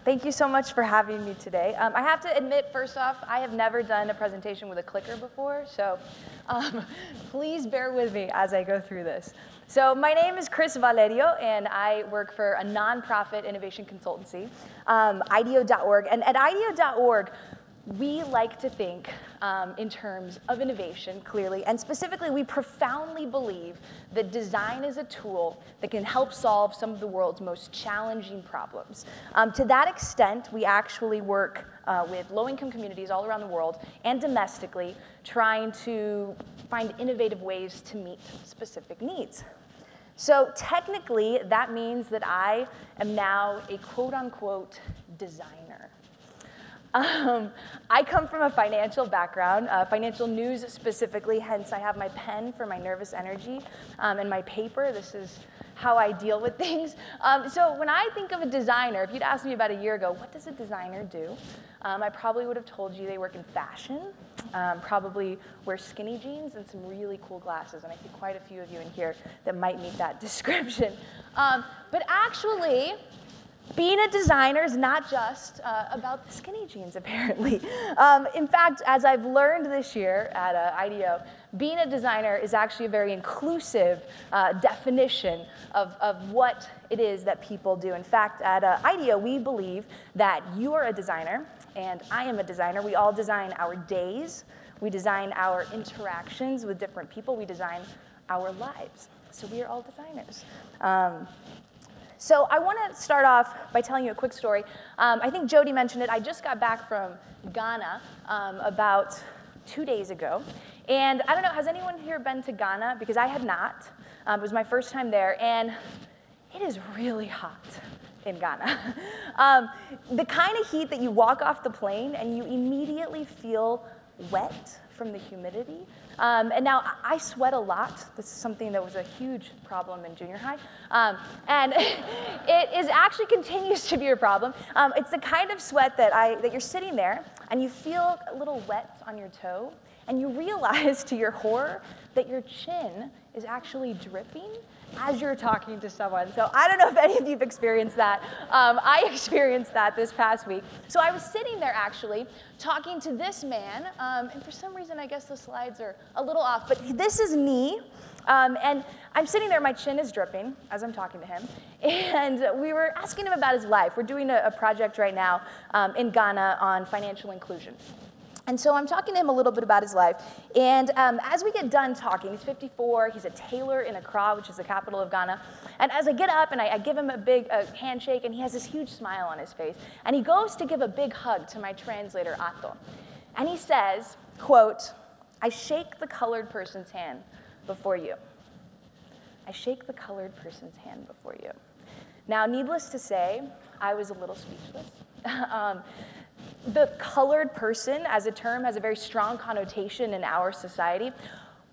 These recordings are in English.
Thank you so much for having me today. I have to admit, first off, I have never done a presentation with a clicker before, so please bear with me as I go through this. So my name is Cris Valerio, and I work for a nonprofit innovation consultancy, IDEO.org. And at IDEO.org, we like to think in terms of innovation, clearly, and specifically, we profoundly believe that design is a tool that can help solve some of the world's most challenging problems. To that extent, we actually work with low-income communities all around the world and domestically, trying to find innovative ways to meet specific needs. So technically, that means that I am now a quote-unquote designer. I come from a financial background, financial news specifically, hence I have my pen for my nervous energy and my paper. This is how I deal with things. So when I think of a designer, if you'd asked me about a year ago, what does a designer do? I probably would have told you they work in fashion, probably wear skinny jeans and some really cool glasses, and I think quite a few of you in here that might meet that description. But actually, being a designer is not just about the skinny jeans, apparently. In fact, as I've learned this year at IDEO, being a designer is actually a very inclusive definition of what it is that people do. In fact, at IDEO, we believe that you are a designer, and I am a designer. We all design our days. We design our interactions with different people. We design our lives. So we are all designers. So I want to start off by telling you a quick story. I think Jody mentioned it. I just got back from Ghana about 2 days ago. And I don't know, has anyone here been to Ghana? Because I had not. It was my first time there. And it is really hot in Ghana. The kind of heat that you walk off the plane and you immediately feel wet from the humidity. And now I sweat a lot. This is something that was a huge problem in junior high. And it actually continues to be a problem. It's the kind of sweat that you're sitting there and you feel a little wet on your toe and you realize to your horror that your chin is actually dripping as you're talking to someone. So I don't know if any of you have experienced that. I experienced that this past week. So I was sitting there actually talking to this man, and for some reason I guess the slides are a little off, but this is me, and I'm sitting there, my chin is dripping as I'm talking to him, and we were asking him about his life. We're doing a project right now in Ghana on financial inclusion. And so I'm talking to him a little bit about his life, and as we get done talking, he's 54, he's a tailor in Accra, which is the capital of Ghana, and as I get up and I give him a big handshake, and he has this huge smile on his face, and he goes to give a big hug to my translator, Ato, and he says, quote, "I shake the colored person's hand before you. I shake the colored person's hand before you." Now, needless to say, I was a little speechless. The colored person as a term has a very strong connotation in our society.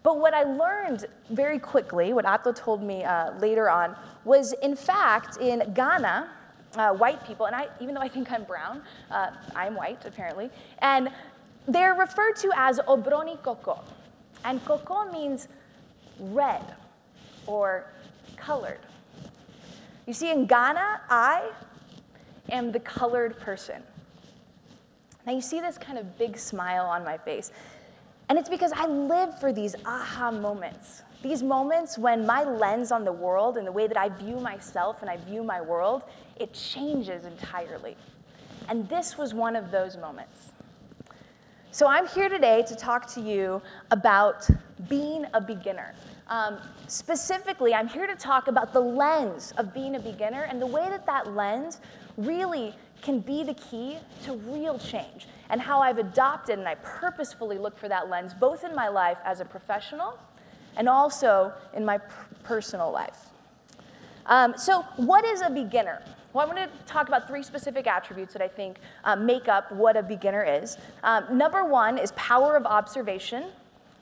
But what I learned very quickly, what Ato told me later on, was in fact in Ghana, white people, and even though I think I'm brown, I'm white apparently, and they're referred to as obroni koko. And koko means red or colored. You see, in Ghana, I am the colored person. Now you see this kind of big smile on my face. And it's because I live for these aha moments. These moments when my lens on the world and the way that I view myself and I view my world, it changes entirely. And this was one of those moments. So I'm here today to talk to you about being a beginner. Specifically, I'm here to talk about the lens of being a beginner and the way that that lens really can be the key to real change, and how I've adopted and I purposefully look for that lens both in my life as a professional and also in my personal life. So what is a beginner? Well, I'm going to talk about 3 specific attributes that I think make up what a beginner is. Number 1 is power of observation.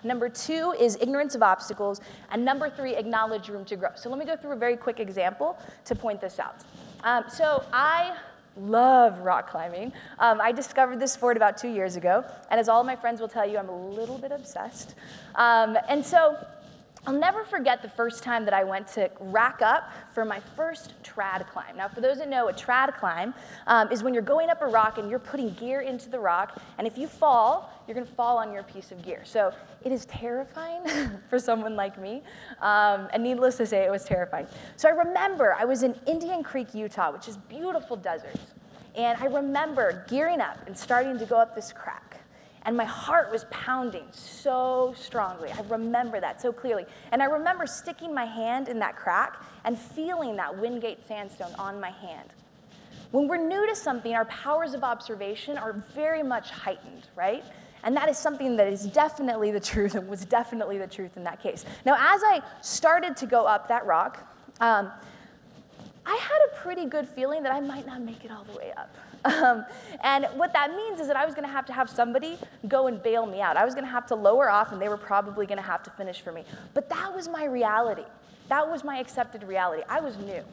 Number 2 is ignorance of obstacles. And number 3, acknowledge room to grow. So let me go through a very quick example to point this out. So I love rock climbing. I discovered this sport about 2 years ago, and as all of my friends will tell you, I'm a little bit obsessed. And so I'll never forget the first time that I went to rack up for my first trad climb. Now, for those that know, a trad climb is when you're going up a rock and you're putting gear into the rock, and if you fall, you're going to fall on your piece of gear. So it is terrifying for someone like me, and needless to say, it was terrifying. So I remember I was in Indian Creek, Utah, which is beautiful desert, and I remember gearing up and starting to go up this crack. And my heart was pounding so strongly. I remember that so clearly. And I remember sticking my hand in that crack and feeling that Wingate sandstone on my hand. When we're new to something, our powers of observation are very much heightened, right? And that is something that is definitely the truth and was definitely the truth in that case. Now, as I started to go up that rock, I had a pretty good feeling that I might not make it all the way up. And what that means is that I was going to have somebody go and bail me out. I was going to have to lower off, and they were probably going to have to finish for me. But that was my reality. That was my accepted reality. I was new,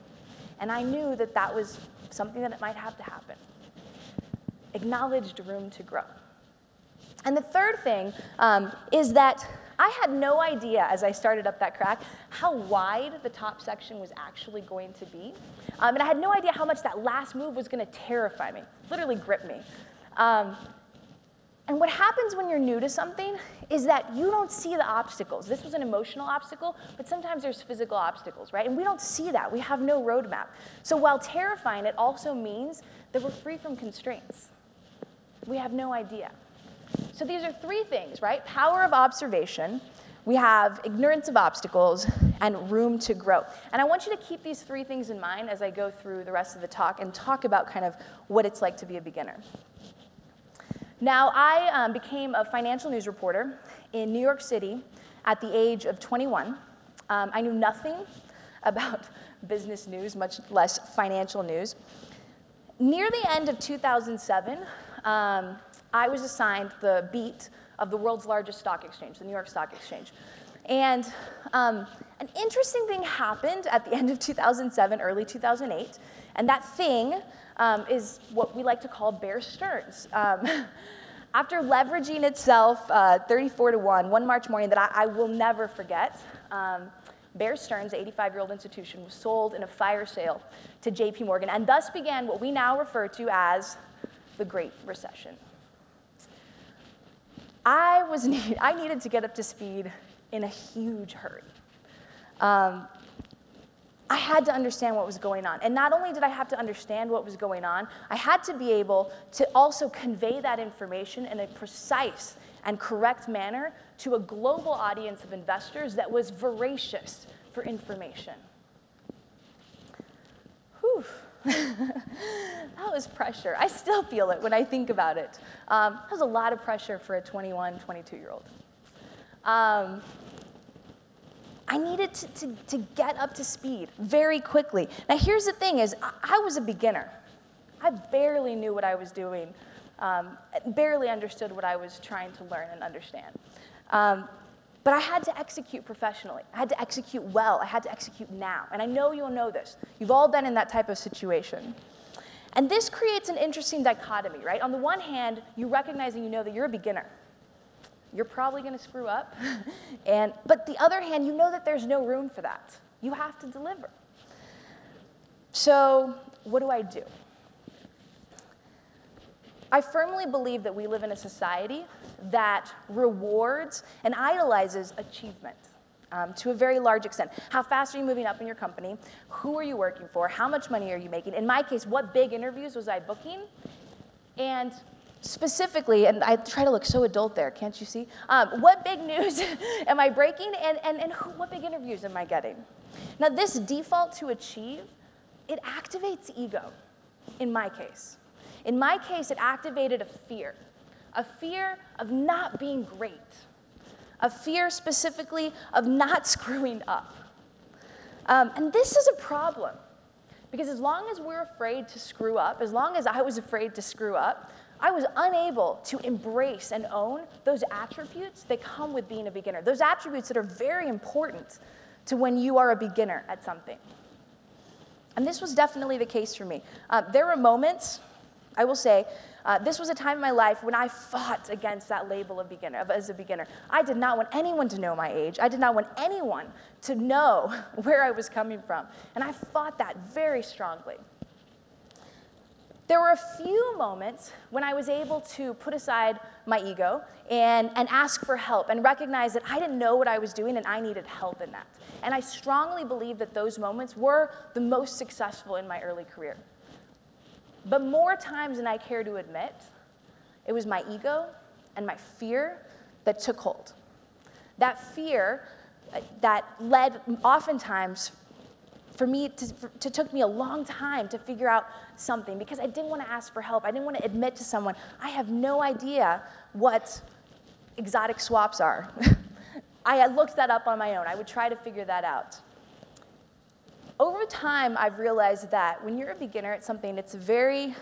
and I knew that that was something that might have to happen. Acknowledged room to grow. And the third thing is that I had no idea, as I started up that crack, how wide the top section was actually going to be. And I had no idea how much that last move was going to terrify me, literally grip me. And what happens when you're new to something is that you don't see the obstacles. This was an emotional obstacle, but sometimes there's physical obstacles, right? And we don't see that. We have no roadmap. So while terrifying, it also means that we're free from constraints. We have no idea. So these are three things, right? Power of observation, we have ignorance of obstacles, and room to grow. And I want you to keep these three things in mind as I go through the rest of the talk and talk about kind of what it's like to be a beginner. Now, I became a financial news reporter in New York City at the age of 21. I knew nothing about business news, much less financial news. Near the end of 2007, I was assigned the beat of the world's largest stock exchange, the New York Stock Exchange. And an interesting thing happened at the end of 2007, early 2008, and that thing is what we like to call Bear Stearns. After leveraging itself 34-1, one March morning that I will never forget, Bear Stearns, the 85-year-old institution, was sold in a fire sale to JP Morgan, and thus began what we now refer to as the Great Recession. I needed to get up to speed in a huge hurry. I had to understand what was going on. And not only did I have to understand what was going on, I had to be able to also convey that information in a precise and correct manner to a global audience of investors that was voracious for information. Whew. That was pressure. I still feel it when I think about it. That was a lot of pressure for a 21, 22-year-old. I needed to get up to speed very quickly. Now, here's the thing is, I was a beginner. I barely knew what I was doing, barely understood what I was trying to learn and understand. But I had to execute professionally. I had to execute well. I had to execute now. And I know you'll know this. You've all been in that type of situation. And this creates an interesting dichotomy, right? On the one hand, you recognize and you know that you're a beginner. You're probably going to screw up. But the other hand, you know that there's no room for that. You have to deliver. So what do I do? I firmly believe that we live in a society that rewards and idolizes achievement to a very large extent. How fast are you moving up in your company? Who are you working for? How much money are you making? In my case, what big interviews was I booking? And specifically, and I try to look so adult there, can't you see? What big news am I breaking, and what big interviews am I getting? Now, this default to achieve, it activates ego, in my case. In my case, it activated a fear of not being great, a fear specifically of not screwing up. And this is a problem, because as long as we're afraid to screw up, as long as I was afraid to screw up, I was unable to embrace and own those attributes that come with being a beginner, those attributes that are very important to when you are a beginner at something. And this was definitely the case for me. There were moments, I will say, This was a time in my life when I fought against that label of as a beginner. I did not want anyone to know my age. I did not want anyone to know where I was coming from. And I fought that very strongly. There were a few moments when I was able to put aside my ego and ask for help and recognize that I didn't know what I was doing and I needed help in that. And I strongly believe that those moments were the most successful in my early career. But more times than I care to admit, it was my ego and my fear that took hold. That fear that led oftentimes for me, it took me a long time to figure out something because I didn't want to ask for help. I didn't want to admit to someone, I have no idea what exotic swaps are. I had looked that up on my own. I would try to figure that out. Over time, I've realized that when you're a beginner at something, it's a very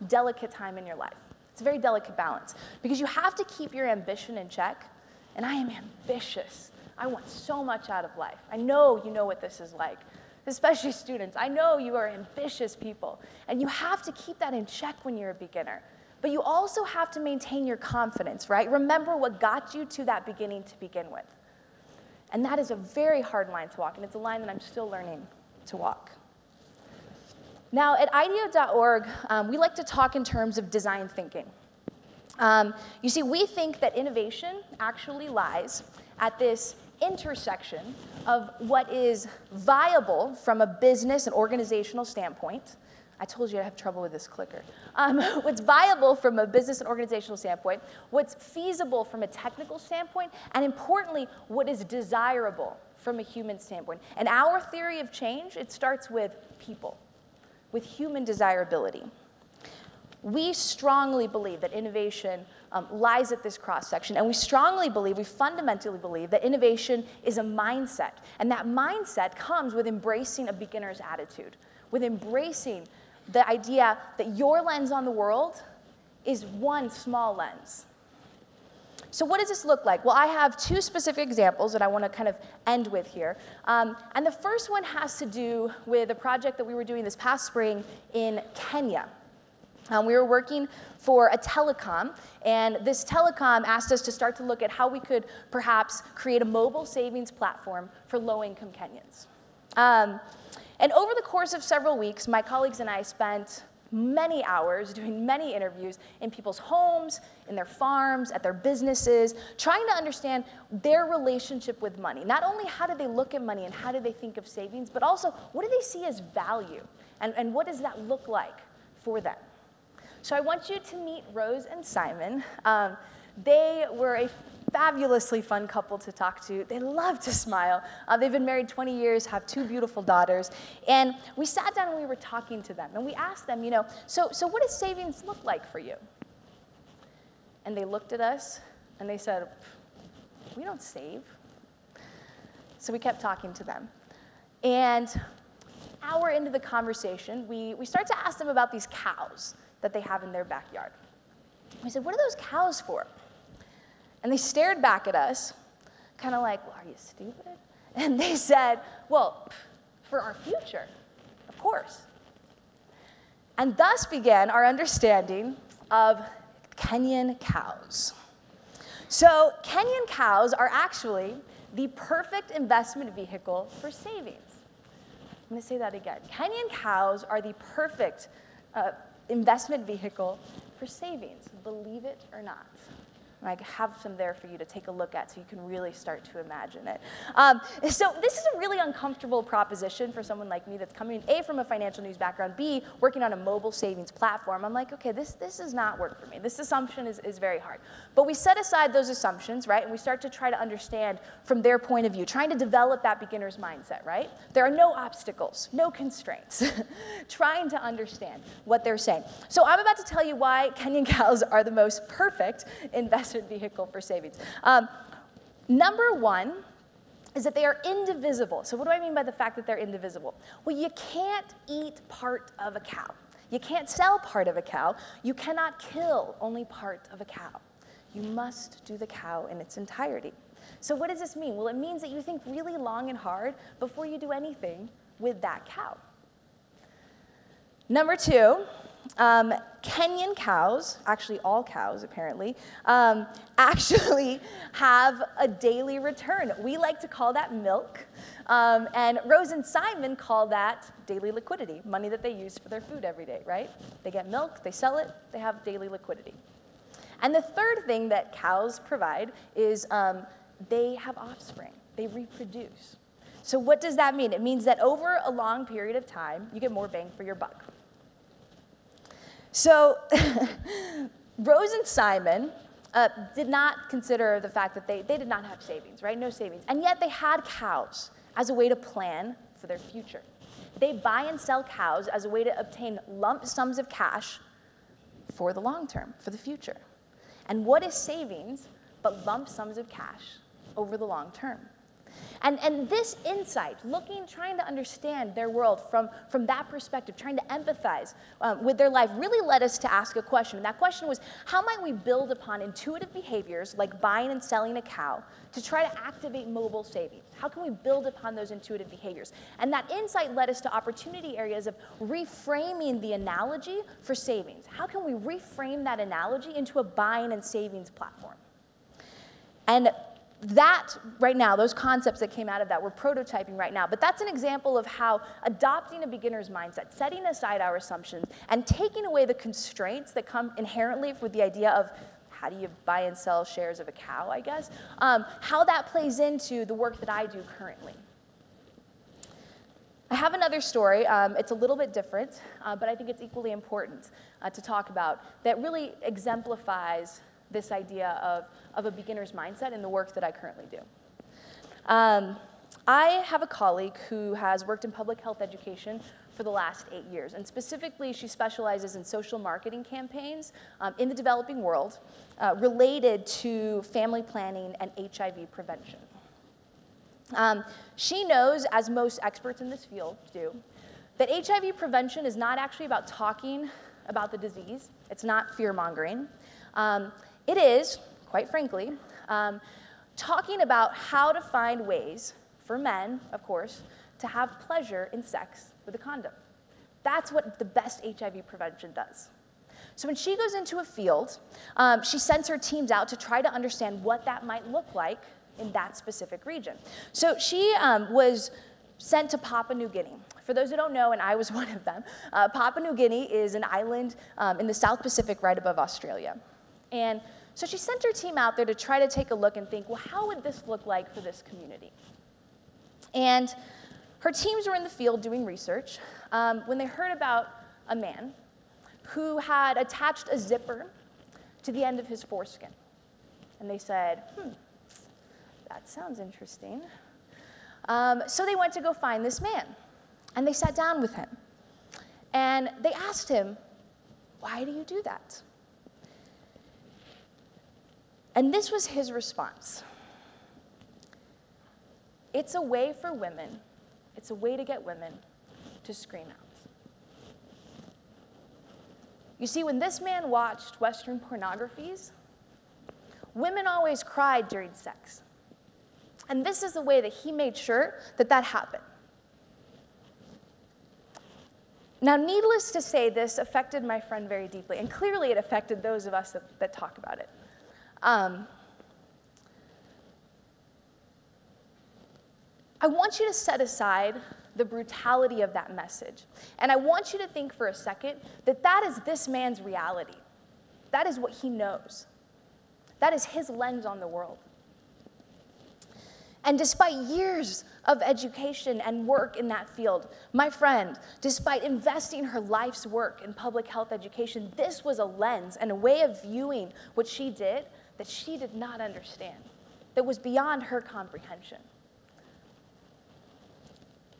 delicate time in your life. It's a very delicate balance because you have to keep your ambition in check, and I am ambitious. I want so much out of life. I know you know what this is like, especially students. I know you are ambitious people, and you have to keep that in check when you're a beginner. But you also have to maintain your confidence, right? Remember what got you to that beginning to begin with. And that is a very hard line to walk, and it's a line that I'm still learning to walk. Now, at IDEO.org, we like to talk in terms of design thinking. You see, we think that innovation actually lies at this intersection of what is viable from a business and organizational standpoint. I told you I have trouble with this clicker. What's viable from a business and organizational standpoint, what's feasible from a technical standpoint, and importantly, what is desirable from a human standpoint. And our theory of change, it starts with people, with human desirability. We strongly believe that innovation lies at this cross-section, and we fundamentally believe that innovation is a mindset, and that mindset comes with embracing a beginner's attitude, with embracing the idea that your lens on the world is one small lens. So what does this look like? Well, I have two specific examples that I want to kind of end with here. And the first one has to do with a project that we were doing this past spring in Kenya. We were working for a telecom, and this telecom asked us to start to look at how we could perhaps create a mobile savings platform for low-income Kenyans. And over the course of several weeks, my colleagues and I spent many hours doing many interviews in people's homes, in their farms, at their businesses, trying to understand their relationship with money. Not only how do they look at money and how do they think of savings, but also what do they see as value, and what does that look like for them? So I want you to meet Rose and Simon. They were a fabulously fun couple to talk to. They love to smile. They've been married 20 years, have 2 beautiful daughters. And we sat down and we were talking to them. And we asked them, so what does savings look like for you? And they looked at us and they said, we don't save. So we kept talking to them. And an hour into the conversation, we start to ask them about these cows that they have in their backyard. We said, what are those cows for? And they stared back at us, kind of like, well, are you stupid? And they said, well, for our future, of course. And thus began our understanding of Kenyan cows. So Kenyan cows are actually the perfect investment vehicle for savings. I'm going to say that again. Kenyan cows are the perfect investment vehicle for savings, believe it or not. I have some there for you to take a look at so you can really start to imagine it. So this is a really uncomfortable proposition for someone like me that's coming, A, from a financial news background, B, working on a mobile savings platform. I'm like, okay, this does not work for me. This assumption is very hard. But we set aside those assumptions, right, and we start to try to understand from their point of view, trying to develop that beginner's mindset, right? There are no obstacles, no constraints, trying to understand what they're saying. So I'm about to tell you why Kenyan cows are the most perfect investment vehicle for savings. Number one is that they are indivisible. So what do I mean by the fact that they're indivisible? Well, you can't eat part of a cow. You can't sell part of a cow. You cannot kill only part of a cow. You must do the cow in its entirety. So what does this mean? Well, it means that you think really long and hard before you do anything with that cow. Number two Kenyan cows, actually all cows apparently, actually have a daily return. We like to call that milk, and Rose and Simon call that daily liquidity, money that they use for their food every day, right? They get milk, they sell it, they have daily liquidity. And the third thing that cows provide is they have offspring, they reproduce. So what does that mean? It means that over a long period of time, you get more bang for your buck. So Rose and Simon did not consider the fact that they did not have savings, right? No savings. And yet they had cows as a way to plan for their future. They buy and sell cows as a way to obtain lump sums of cash for the long term, for the future. And what is savings but lump sums of cash over the long term? And this insight, trying to understand their world from that perspective, trying to empathize with their life, really led us to ask a question. And that question was, how might we build upon intuitive behaviors like buying and selling a cow to try to activate mobile savings? How can we build upon those intuitive behaviors? And that insight led us to opportunity areas of reframing the analogy for savings. How can we reframe that analogy into a buying and savings platform? And that, right now, those concepts that came out of that, we're prototyping right now. But that's an example of how adopting a beginner's mindset, setting aside our assumptions, and taking away the constraints that come inherently with the idea of how do you buy and sell shares of a cow, I guess, how that plays into the work that I do currently. I have another story. It's a little bit different, but I think it's equally important to talk about that really exemplifies this idea of a beginner's mindset in the work that I currently do. I have a colleague who has worked in public health education for the last 8 years, and specifically she specializes in social marketing campaigns in the developing world related to family planning and HIV prevention. She knows, as most experts in this field do, that HIV prevention is not actually about talking about the disease. It's not fear-mongering. It is, quite frankly, talking about how to find ways for men, of course, to have pleasure in sex with a condom. That's what the best HIV prevention does. So when she goes into a field, she sends her teams out to try to understand what that might look like in that specific region. So she was sent to Papua New Guinea. For those who don't know, and I was one of them, Papua New Guinea is an island in the South Pacific right above Australia. And so she sent her team out there to try to take a look and think, well, how would this look like for this community? And her teams were in the field doing research when they heard about a man who had attached a zipper to the end of his foreskin. And they said, that sounds interesting. So they went to go find this man. And they sat down with him. And they asked him, why do you do that? And this was his response. It's a way for women, it's a way to get women to scream out. You see, when this man watched Western pornographies, women always cried during sex. And this is the way that he made sure that that happened. Now, needless to say, this affected my friend very deeply, and clearly it affected those of us that talk about it. I want you to set aside the brutality of that message. And I want you to think for a second that that is this man's reality. That is what he knows. That is his lens on the world. And despite years of education and work in that field, my friend, despite investing her life's work in public health education, this was a lens and a way of viewing what she did that she did not understand, that was beyond her comprehension.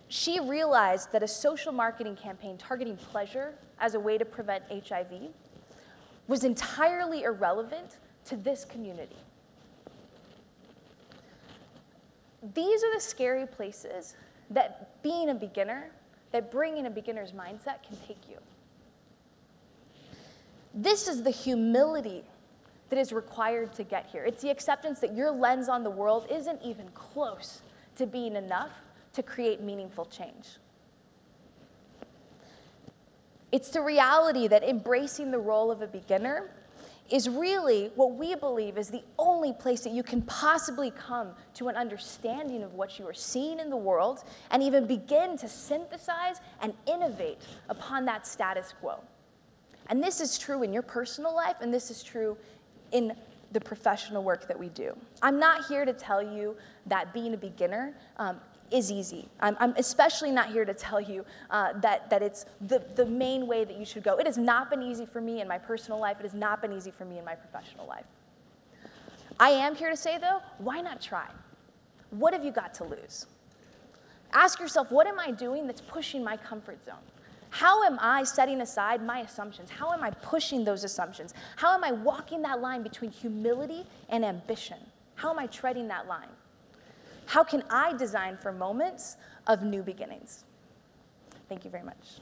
She realized that a social marketing campaign targeting pleasure as a way to prevent HIV was entirely irrelevant to this community. These are the scary places that being a beginner, that bringing a beginner's mindset can take you. This is the humility that is required to get here. It's the acceptance that your lens on the world isn't even close to being enough to create meaningful change. It's the reality that embracing the role of a beginner is really what we believe is the only place that you can possibly come to an understanding of what you are seeing in the world and even begin to synthesize and innovate upon that status quo. And this is true in your personal life, and this is true in the professional work that we do. I'm not here to tell you that being a beginner is easy. I'm especially not here to tell you that it's the main way that you should go. It has not been easy for me in my personal life. It has not been easy for me in my professional life. I am here to say, though, why not try? What have you got to lose? Ask yourself, what am I doing that's pushing my comfort zone? How am I setting aside my assumptions? How am I pushing those assumptions? How am I walking that line between humility and ambition? How am I treading that line? How can I design for moments of new beginnings? Thank you very much.